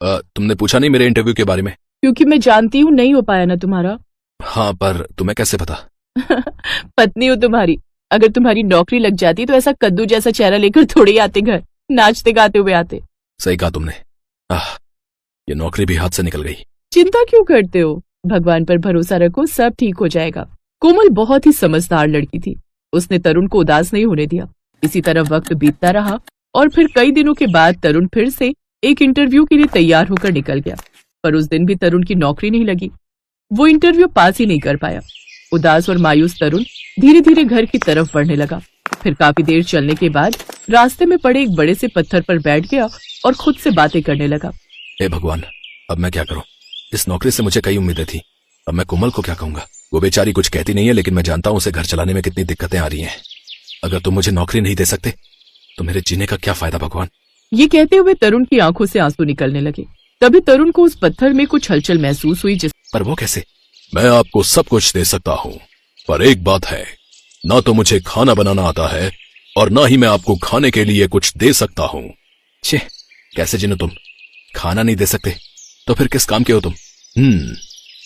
तुमने पूछा नहीं मेरे इंटरव्यू के बारे में? क्योंकि मैं जानती हूँ नहीं हो पाया ना तुम्हारा। हाँ, पर तुम्हें कैसे पता? पत्नी हो तुम्हारी, अगर तुम्हारी नौकरी लग जाती तो ऐसा कद्दू जैसा चेहरा लेकर थोड़े ही आते घर, नाचते गाते हुए आते। सही कहा तुमने। ये नौकरी भी हाथ से निकल गई। चिंता क्यों करते हो, भगवान पर भरोसा रखो, सब ठीक हो जाएगा। कोमल बहुत ही समझदार लड़की थी, उसने तरुण को उदास नहीं होने दिया। इसी तरह वक्त बीतता रहा और फिर कई दिनों के बाद तरुण फिर से एक इंटरव्यू के लिए तैयार होकर निकल गया, पर उस दिन भी तरुण की नौकरी नहीं लगी। वो इंटरव्यू पास ही नहीं कर पाया। उदास और मायूस तरुण धीरे धीरे घर की तरफ बढ़ने लगा। फिर काफी देर चलने के बाद रास्ते में पड़े एक बड़े से पत्थर पर बैठ गया और खुद से बातें करने लगा। हे भगवान, अब मैं क्या करूं? इस नौकरी से मुझे कई उम्मीदें थी। अब मैं कोमल को क्या कहूंगा? वो बेचारी कुछ कहती नहीं है, लेकिन मैं जानता हूं उसे घर चलाने में कितनी दिक्कतें आ रही हैं। अगर तुम मुझे नौकरी नहीं दे सकते तो मेरे जीने का क्या फायदा भगवान? ये कहते हुए तरुण की आंखों से आंसू निकलने लगे। तभी तरुण को उस पत्थर में कुछ हलचल महसूस हुई। पर वो कैसे? मैं आपको सब कुछ दे सकता हूँ, पर एक बात है, ना तो मुझे खाना बनाना आता है और ना ही मैं आपको खाने के लिए कुछ दे सकता हूँ। छे, कैसे जिन्नो तुम? खाना नहीं दे सकते तो फिर किस काम के हो तुम?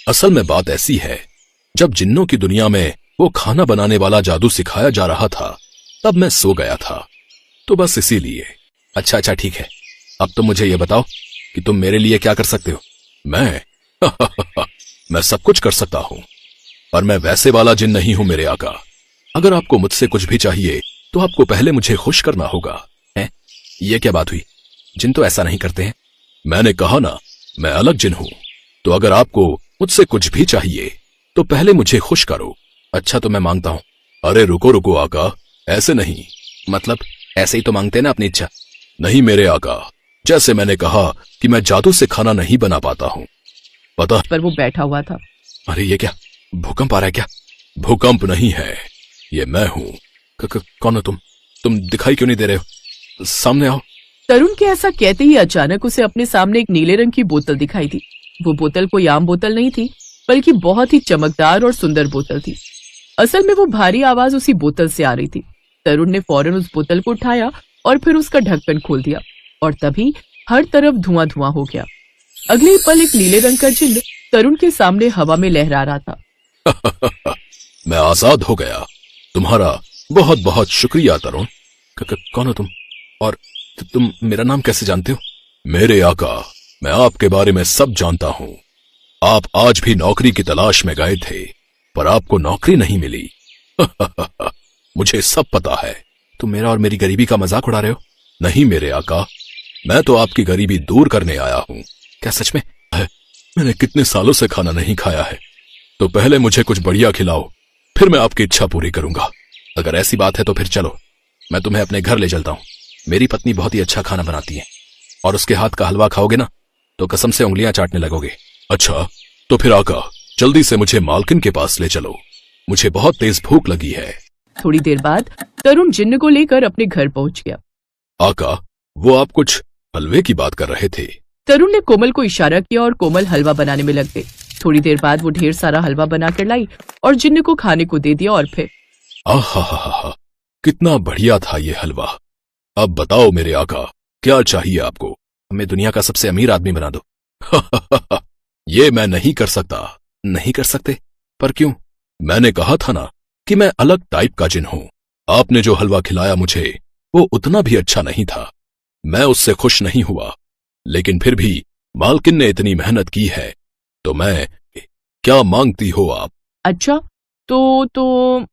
असल में बात ऐसी है, जब जिन्नों की दुनिया में वो खाना बनाने वाला जादू सिखाया जा रहा था तब मैं सो गया था, तो बस इसीलिए। अच्छा ठीक है, अब तुम मुझे ये बताओ कि तुम मेरे लिए क्या कर सकते हो? मैं मैं सब कुछ कर सकता हूं, पर मैं वैसे वाला जिन नहीं हूं मेरे आका। अगर आपको मुझसे कुछ भी चाहिए तो आपको पहले मुझे खुश करना होगा। हैं? ये क्या बात हुई? जिन तो ऐसा नहीं करते हैं। मैंने कहा ना, मैं अलग जिन हूं। तो अगर आपको मुझसे कुछ भी चाहिए तो पहले मुझे खुश करो। अच्छा, तो मैं मांगता हूं। अरे रुको आका, ऐसे नहीं। मतलब ऐसे ही तो मांगते ना अपनी इच्छा। नहीं मेरे आका, जैसे मैंने कहा कि मैं जादू से खाना नहीं बना पाता हूं, पता। पर वो बैठा हुआ था। अरे ये क्या, भूकंप आ रहा है क्या? भूकंप नहीं है, ये मैं हूं। कौन हो तुम दिखाई क्यों नहीं दे रहे हो? सामने आओ। तरुण के ऐसा कहते ही अचानक उसे अपने सामने एक नीले रंग की बोतल दिखाई दी। वो बोतल कोई आम बोतल नहीं थी, बल्कि बहुत ही चमकदार और सुंदर बोतल थी। असल में वो भारी आवाज उसी बोतल से आ रही थी। तरुण ने फौरन उस बोतल को उठाया और फिर उसका ढक्कन खोल दिया और तभी हर तरफ धुआं धुआं हो गया। अगले पल एक नीले रंग का चिन्ह तरुण के सामने हवा में लहरा रहा था। मैं आजाद हो गया। तुम्हारा बहुत बहुत शुक्रिया तरुण। कौन हो तुम? और तुम मेरा नाम कैसे जानते हो? मेरे आका, मैं आपके बारे में सब जानता हूं। आप आज भी नौकरी की तलाश में गए थे, पर आपको नौकरी नहीं मिली। मुझे सब पता है। तुम मेरा और मेरी गरीबी का मजाक उड़ा रहे हो? नहीं मेरे आका, मैं तो आपकी गरीबी दूर करने आया हूं। क्या सच में? मैंने कितने सालों से खाना नहीं खाया है, तो पहले मुझे कुछ बढ़िया खिलाओ, फिर मैं आपकी इच्छा पूरी करूंगा। अगर ऐसी बात है तो फिर चलो, मैं तुम्हें अपने घर ले चलता हूं। मेरी पत्नी बहुत ही अच्छा खाना बनाती है, और उसके हाथ का हलवा खाओगे ना तो कसम से उंगलियां चाटने लगोगे। अच्छा, तो फिर आका जल्दी से मुझे मालकिन के पास ले चलो, मुझे बहुत तेज भूख लगी है। थोड़ी देर बाद तरुण जिन्न को लेकर अपने घर पहुंच गया। आका, वो आप कुछ हलवे की बात कर रहे थे। तरुण ने कोमल को इशारा किया और कोमल हलवा बनाने में लग गई। थोड़ी देर बाद वो ढेर सारा हलवा बनाकर लाई और जिन्न को खाने को दे दिया। और फिर आहा, कितना बढ़िया था ये हलवा। अब बताओ मेरे आका, क्या चाहिए आपको? हमें दुनिया का सबसे अमीर आदमी बना दो। ये मैं नहीं कर सकता। नहीं कर सकते? पर क्यों? मैंने कहा था ना कि मैं अलग टाइप का जिन हूं। आपने जो हलवा खिलाया मुझे वो उतना भी अच्छा नहीं था, मैं उससे खुश नहीं हुआ, लेकिन फिर भी मालकिन ने इतनी मेहनत की है, तो मैं क्या मांगती हो आप? अच्छा, तो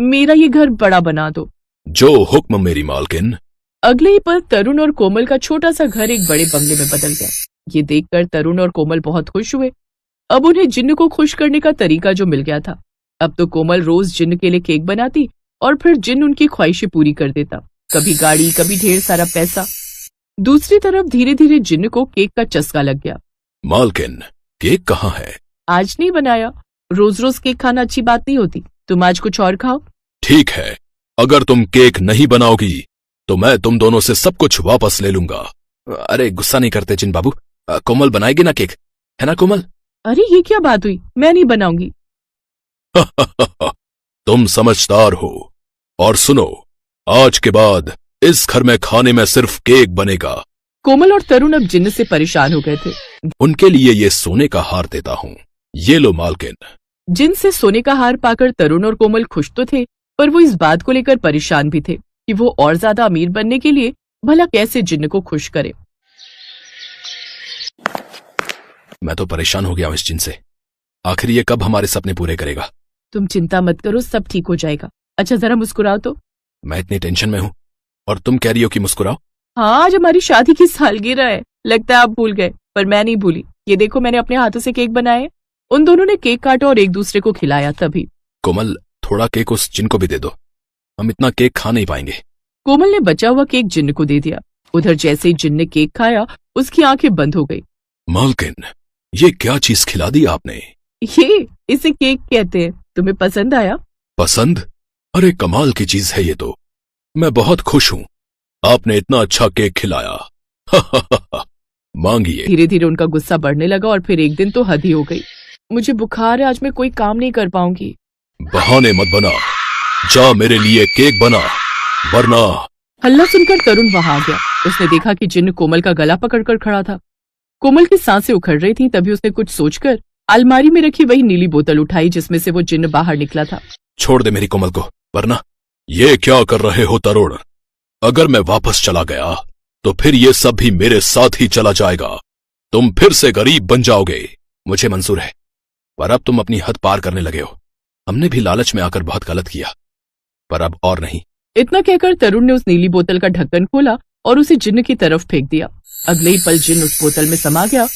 मेरा ये घर बड़ा बना दो। जो हुक्म मेरी मालकिन। अगले ही पल तरुण और कोमल का छोटा सा घर एक बड़े बंगले में बदल गया। ये देखकर तरुण और कोमल बहुत खुश हुए। अब उन्हें जिन्न को खुश करने का तरीका जो मिल गया था। अब तो कोमल रोज जिन्न के लिए केक बनाती और फिर जिन्न उनकी ख्वाहिशें पूरी कर देता। कभी गाड़ी, कभी ढेर सारा पैसा। दूसरी तरफ धीरे धीरे जिन्न को केक का चस्का लग गया। मालकिन, केक कहाँ है? आज नहीं बनाया। रोज रोज केक खाना अच्छी बात नहीं होती, तुम आज कुछ और खाओ। ठीक है, अगर तुम केक नहीं बनाओगी तो मैं तुम दोनों से सब कुछ वापस ले लूंगा। अरे गुस्सा नहीं करते जिन बाबू, कोमल बनाएगी ना केक, है ना कोमल? अरे ये क्या बात हुई, मैं नहीं बनाऊंगी। तुम समझदार हो। और सुनो, आज के बाद इस घर में खाने में सिर्फ केक बनेगा, कोमल और तरुण अब जिन्न से परेशान हो गए थे। उनके लिए ये सोने का हार देता हूँ। ये लो मालकिन। जिन्न से सोने का हार पाकर तरुण और कोमल खुश तो थे, पर वो इस बात को लेकर परेशान भी थे कि वो और ज्यादा अमीर बनने के लिए भला कैसे जिन्न को खुश करे। मैं तो परेशान हो गया हूं इस जिन से। आखिर ये कब हमारे सपने पूरे करेगा? तुम चिंता मत करो, सब ठीक हो जाएगा। अच्छा जरा मुस्कुराओ तो। मैं इतनी टेंशन में हूं और तुम कह रही हो कि मुस्कुराओ। हाँ, आज हमारी शादी की सालगिरह है। लगता है आप भूल गए, पर मैं नहीं भूली। ये देखो, मैंने अपने हाथों से केक बनाए। उन दोनों ने केक काटा और एक दूसरे को खिलाया। तभी कोमल, थोड़ा केक उस जिन को भी दे दो। हम इतना केक खा नहीं पाएंगे। कोमल ने बचा हुआ केक जिन्न को दे दिया। उधर जैसे ही जिन्न ने केक खाया, उसकी आंखें बंद हो गई। मालकिन, ये क्या चीज खिला दी आपने? इसे केक कहते हैं। तुम्हें पसंद आया? पसंद? अरे कमाल की चीज है ये तो। मैं बहुत खुश हूं। आपने इतना अच्छा केक खिलाया। मांगिए। धीरे धीरे उनका गुस्सा बढ़ने लगा और फिर एक दिन तो हद ही हो गई। मुझे बुखार है, आज मैं कोई काम नहीं कर पाऊंगी। बहाने मत बना, जा मेरे लिए केक बना, वरना। हल्ला सुनकर तरुण वहां आ गया। उसने देखा कि जिन्न कोमल का गला पकड़कर खड़ा था। कोमल की सांसें उखड़ रही थीं। तभी उसने कुछ सोचकर अलमारी में रखी वही नीली बोतल उठाई जिसमें से वो जिन्न बाहर निकला था। छोड़ दे मेरी कोमल को, वरना। ये क्या कर रहे हो तरुण? अगर मैं वापस चला गया तो फिर ये सब भी मेरे साथ ही चला जाएगा। तुम फिर से गरीब बन जाओगे। मुझे मंजूर है, पर अब तुम अपनी हद पार करने लगे हो। हमने भी लालच में आकर बहुत गलत किया, पर अब और नहीं। इतना कहकर तरुण ने उस नीली बोतल का ढक्कन खोला और उसे जिन्न की तरफ फेंक दिया। अगले ही पल जिन्न उस बोतल में समा गया